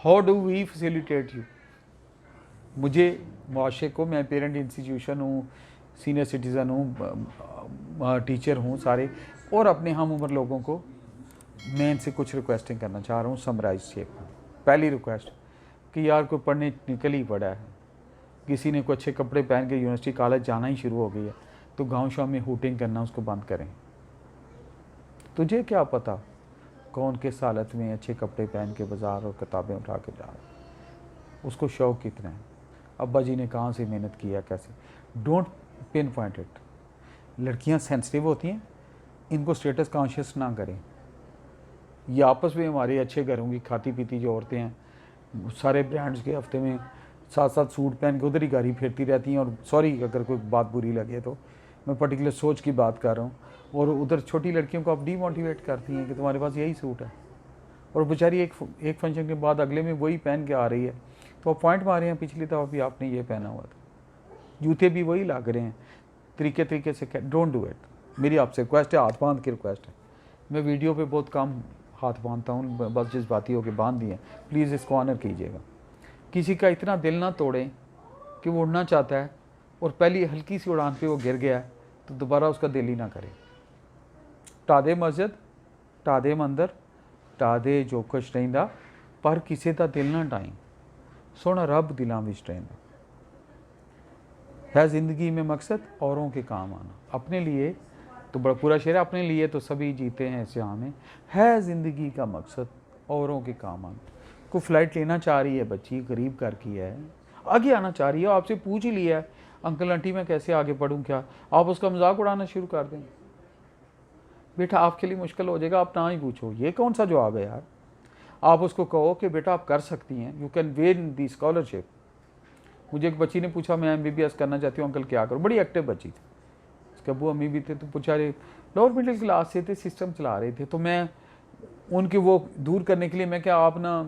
How do we facilitate you? मुझे मुआशरे को, मैं पेरेंट इंस्टीट्यूशन हूँ, सीनियर सिटीज़न हूँ, टीचर हूँ सारे, और अपने हम उम्र लोगों को मैं इनसे कुछ रिक्वेस्टिंग करना चाह रहा हूँ समराइज शेप में। पहली रिक्वेस्ट कि यार कोई पढ़ने निकल ही पड़ा है, किसी ने कोई अच्छे कपड़े पहन के यूनिवर्सिटी कॉलेज जाना ही शुरू हो गई है, तो गांव शाम में हुटिंग करना उसको बंद करें। तुझे क्या पता कौन किस हालत में अच्छे कपड़े पहन के बाज़ार और किताबें उठा के जा रहा है, उसको शौक़ कितना है, अब्बा जी ने कहाँ से मेहनत किया, कैसे। Don't pin point it. लड़कियाँ सेंसिटिव होती हैं, इनको स्टेटस कॉन्शियस ना करें। ये आपस में हमारे अच्छे घरों की खाती पीती जो औरतें हैं, सारे ब्रांड्स के हफ्ते में 7-7 सूट पहन के उधर ही गाड़ी फेरती रहती हैं। और सॉरी अगर कोई बात बुरी लगे तो मैं पर्टिकुलर सोच की बात कर रहा हूँ, और उधर छोटी लड़कियों को आप डीमोटिवेट करती हैं कि तुम्हारे पास यही सूट है, और बेचारी एक फंक्शन के बाद अगले में वही पहन के आ रही है, तो आप पॉइंट मारे हैं पिछली दफ़ा भी आपने ये पहना हुआ था, जूते भी वही लग रहे हैं, तरीके से। Don't do it. मेरी आपसे रिक्वेस्ट है, हाथ बांध की रिक्वेस्ट है। मैं वीडियो पे बहुत कम हाथ बांधता हूँ, बस जज्बाती होकर बांध दिए, प्लीज़ इसको ऑनर कीजिएगा। किसी का इतना दिल ना तोड़ें कि वो उड़ना चाहता है और पहली हल्की सी उड़ान पे वो गिर गया है तो दोबारा उसका दिल ही ना करे। टादे मस्जिद, टादे मंदिर, टादे जो कुछ रहिंदा, पर किसी का दिल ना टाई, सोना रब दिलों विच रहिंदा है। ज़िंदगी में मकसद औरों के काम आना, अपने लिए तो बड़ा पूरा शेर है, अपने लिए तो सभी जीते हैं इस यहाँ में, है ज़िंदगी का मकसद औरों के काम आना। को फ़्लाइट लेना चाह रही है बच्ची, गरीब घर की है, आगे आना चाह रही है, आपसे पूछ ही लिया है अंकल आंटी मैं कैसे आगे पढ़ूँ क्या, आप उसका मजाक उड़ाना शुरू कर दें, बेटा आपके लिए मुश्किल हो जाएगा, आप ना ही पूछो। ये कौन सा जवाब है यार? आप उसको कहो कि बेटा आप कर सकती हैं, you can win the scholarship. मुझे एक बच्ची ने पूछा मैं MBBS करना चाहती हूँ अंकल क्या करूँ, बड़ी एक्टिव बच्ची थी, उसके अबू अम्मी भी थे, तो पूछा रहे लोअर मिडिल क्लास से थे, सिस्टम चला रहे थे, तो मैं उनके वो दूर करने के लिए मैं क्या आप ना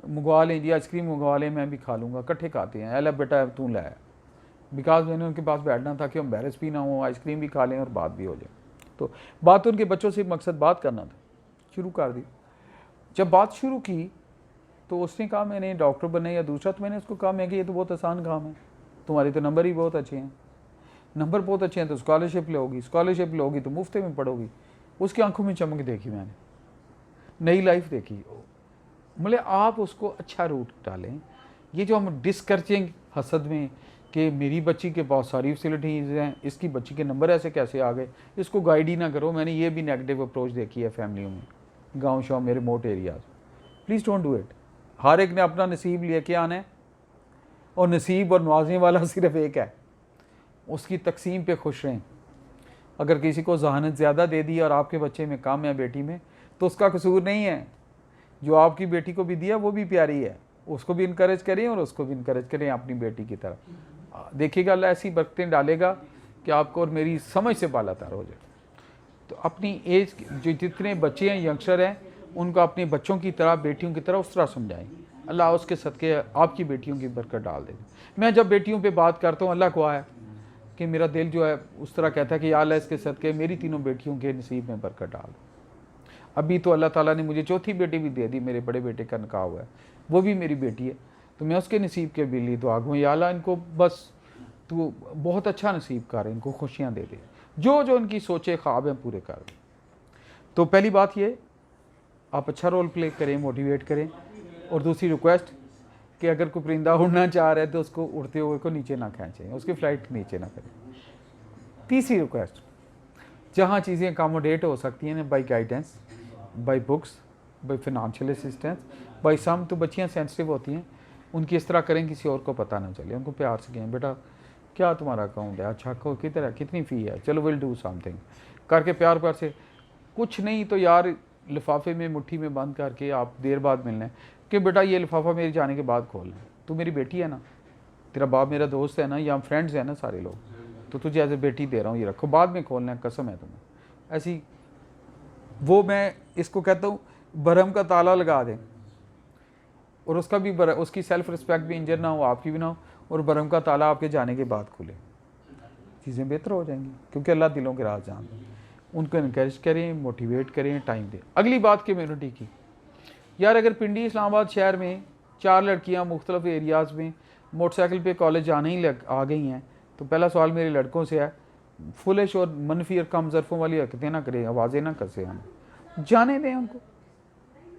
मंगवा लें जी, आइसक्रीम मंगवा लें, मैं भी खा लूँगा, इकट्ठे खाते हैं, अल्लाह बेटा तू लाया, बिकॉज मैंने उनके पास बैठना था कि हम एम्बैरेस भी ना हो, आइसक्रीम भी खा लें और बात भी हो जाए। तो बात उनके बच्चों से मकसद बात करना था, शुरू कर दी। जब बात शुरू की तो उसने कहा मैंने डॉक्टर बनना या दूसरा, तो मैंने उसको कहा मैं कि ये तो बहुत आसान काम है, तुम्हारे तो नंबर ही बहुत अच्छे हैं, नंबर बहुत अच्छे हैं तो स्कॉलरशिप लोगी, स्कॉलरशिप लोगी तो मुफ्ते में पढ़ोगी। उसकी आंखों में चमक देखी मैंने, नई लाइफ देखी। मतलब आप उसको अच्छा रूट डालें। ये जो हम डिस्करेजिंग हसद में कि मेरी बच्ची के पास सारी फैसिलिटीज़ हैं, इसकी बच्ची के नंबर ऐसे कैसे आ गए, इसको गाइड ही ना करो। मैंने ये भी नेगेटिव अप्रोच देखी है फैमिलियों में, गांव शाव में, remote areas. Please don't do it. हर एक ने अपना नसीब लेके आना है, और नसीब और नवाजने वाला सिर्फ एक है, उसकी तकसीम पे खुश रहें। अगर किसी को जहानत ज़्यादा दे दी और आपके बच्चे में कम है, बेटी में, तो उसका कसूर नहीं है। जो आपकी बेटी को भी दिया वो भी प्यारी है, उसको भी इनकरेज करें और उसको भी इनकरेज करें अपनी बेटी की तरह। देखिएगा अल्लाह ऐसी बरकतें डालेगा कि आपको और मेरी समझ से बालातर हो जाए। तो अपनी एज जो जितने बच्चे हैं, यंगस्टर हैं, उनको अपने बच्चों की तरह, बेटियों की तरह उस तरह समझाएं। अल्लाह उसके सदक़े आपकी बेटियों की बरकत डाल देगा। मैं जब बेटियों पे बात करता हूँ, अल्लाह को आया कि मेरा दिल जो है उस तरह कहता है कि या अल्लाह इसके सदक़े मेरी तीनों बेटियों के नसीब में बरकत डाल। अभी तो अल्लाह ताला ने मुझे चौथी बेटी भी दे दी, मेरे बड़े बेटे का निकाह हुआ है, वो भी मेरी बेटी है, तो मैं उसके नसीब के भी लिए दुआ करूँ, या अल्लाह इनको बस तू बहुत अच्छा नसीब कर, इनको खुशियाँ दे दे, जो जो इनकी सोचे ख्वाब हैं पूरे कर दे। तो पहली बात ये, आप अच्छा रोल प्ले करें, मोटिवेट करें। और दूसरी रिक्वेस्ट कि अगर कोई परिंदा उड़ना चाह रहा है तो उसको उड़ते हुए को नीचे ना खींचें, उसकी फ़्लाइट नीचे ना करें। तीसरी रिक्वेस्ट, जहाँ चीज़ें अकोमोडेट हो सकती हैं by guidance, by books, by financial assistance, by some, तो बच्चियाँ सेंसिटिव होती हैं, उनकी इस तरह करें किसी और को पता ना चले, उनको प्यार से कहें बेटा क्या तुम्हारा अकाउंट है, अच्छा को कितनी फ़ी है, चलो विल डू समथिंग करके प्यार प्यार से। कुछ नहीं तो यार लिफाफे में मुट्ठी में बंद करके आप देर बाद मिलना है कि बेटा ये लिफाफा मेरे जाने के बाद खोलना है, तू मेरी बेटी है ना, तेरा बाप मेरा दोस्त है ना, या फ्रेंड्स हैं ना सारे लोग, तो तुझे एज ए बेटी दे रहा हूँ, ये रखो, बाद में खोलना है, कसम है तुम्हें। ऐसी वो मैं इसको कहता हूँ भरम का ताला लगा दें, और उसका भी उसकी सेल्फ रिस्पेक्ट भी इंजर ना हो, आपकी भी ना हो, और भरम का ताला आपके जाने के बाद खुले, चीज़ें बेहतर हो जाएंगी, क्योंकि अल्लाह दिलों के राज जानता है। उनको इनकरेज करें, मोटिवेट करें, टाइम दें। अगली बात कम्यूनिटी की, यार अगर पिंडी इस्लामाबाद शहर में 4 लड़कियाँ मुख्तलिफ एरियाज़ में मोटरसाइकिल पे कॉलेज आने ही आ गई हैं, तो पहला सवाल मेरे लड़कों से है, फुलिश और मनफी और कम ज़रफ़ों वाली हरकतें ना करें, आवाज़ें ना कसें, हम जाने दें, उनको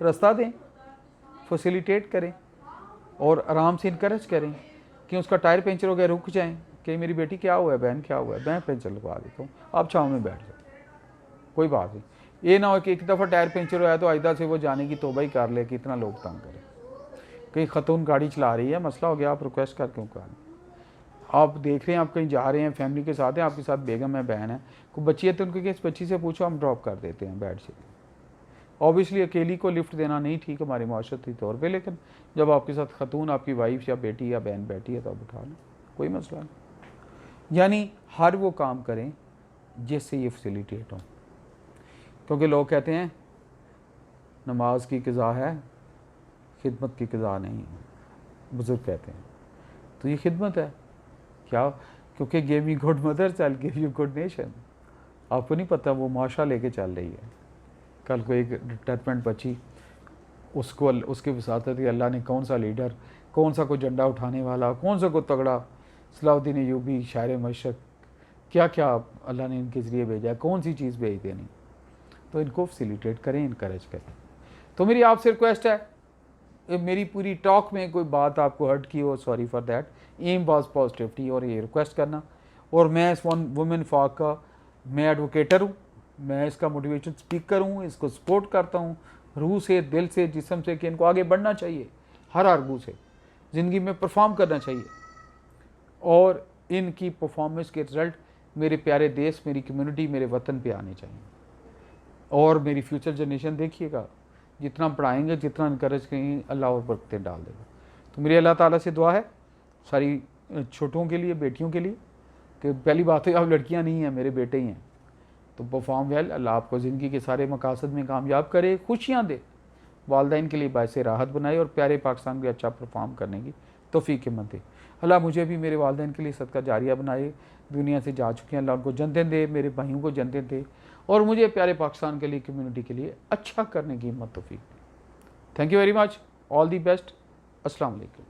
रास्ता दें, फैसिलिटेट करें और आराम से इनकरेज करें कि उसका टायर पंचर हो गया रुक जाएं कि मेरी बेटी क्या हुआ है, बहन क्या हुआ है, मैं पंचर लगवा देता हूँ, आप छाँव में बैठ जाओ, कोई बात नहीं। ये ना हो कि एक दफ़ा टायर पंचर हुआ तो आइंदा से वो जाने की तौबा ही कर ले कि इतना लोग तंग करें। कहीं खतून गाड़ी चला रही है, मसला हो गया, आप रिक्वेस्ट कर क्यों कर, आप देख रहे हैं आप कहीं जा रहे हैं फैमिली के साथ हैं, आपके साथ बेगम है, बहन है, कोई बच्ची है तो उनके किस बच्ची से पूछो, हम ड्रॉप कर देते हैं बैठ से। ऑब्वियसली अकेली को लिफ्ट देना नहीं ठीक हमारे माशरती तौर पे, लेकिन जब आपके साथ खतून आपकी वाइफ या बेटी या बहन बैठी है तो आप उठा लें, कोई मसला नहीं। यानी हर वो काम करें जिससे ये फैसिलिटेट हो, क्योंकि लोग कहते हैं नमाज की क़ज़ा है, खिदमत की क़ज़ा नहीं है, बुज़ुर्ग कहते हैं, तो ये खिदमत है क्या, क्योंकि give me good mother's I will give you good nation. आपको नहीं पता वो माशा लेके चल रही है, कल को एक रिटायरमेंट बची, उसको उसके वसातत अल्लाह ने कौन सा लीडर, कौन सा कोई झंडा उठाने वाला, कौन सा कोई तगड़ा सलाउद्दीन अय्यूबी शायर मशरक़, क्या क्या अल्लाह ने इनके ज़रिए भेजा, कौन सी चीज़ भेज देनी, तो इनको फैसिलिटेट करें, इनकरेज करें। तो मेरी आपसे रिक्वेस्ट है, मेरी पूरी टॉक में कोई बात आपको हर्ट की हो, sorry for that, aim was positivity और ये रिक्वेस्ट करना। और मैं इस वुमेन फॉक का मैं एडवोकेटर हूँ, मैं इसका मोटिवेशन स्पीकर हूँ, इसको सपोर्ट करता हूँ रूह से, दिल से, जिस्म से कि इनको आगे बढ़ना चाहिए, हर आर्गू से ज़िंदगी में परफॉर्म करना चाहिए, और इनकी परफॉर्मेंस के रिज़ल्ट मेरे प्यारे देश, मेरी कम्युनिटी, मेरे वतन पे आने चाहिए। और मेरी फ्यूचर जनरेशन देखिएगा, जितना पढ़ाएंगे, जितना इनकरेज करेंगे, अल्लाह और बरकतें डाल देगा। तो मेरी अल्लाह ताला से दुआ है सारी छोटों के लिए, बेटियों के लिए, कि पहली बात है आप लड़कियां नहीं हैं, मेरे बेटे ही हैं, तो परफॉर्म वेल, अल्लाह आपको ज़िंदगी के सारे मकासद में कामयाब करे, खुशियाँ दे, वालदैन के लिए बायस राहत बनाए और प्यारे पाकिस्तान भी अच्छा परफॉर्म करने की तौफीक हिम्मत दे। अल्लाह मुझे भी मेरे वालदैन के लिए सदका जारिया बनाए, दुनिया से जा चुके हैं, अल्लाह उनको जन्नतें दे, मेरे भाइयों को जन्नतें दे, और मुझे प्यारे पाकिस्तान के लिए, कम्युनिटी के लिए अच्छा करने की हिम्मत तौफीक दे। Thank you very much, all the best, अस्सलाम वालेकुम।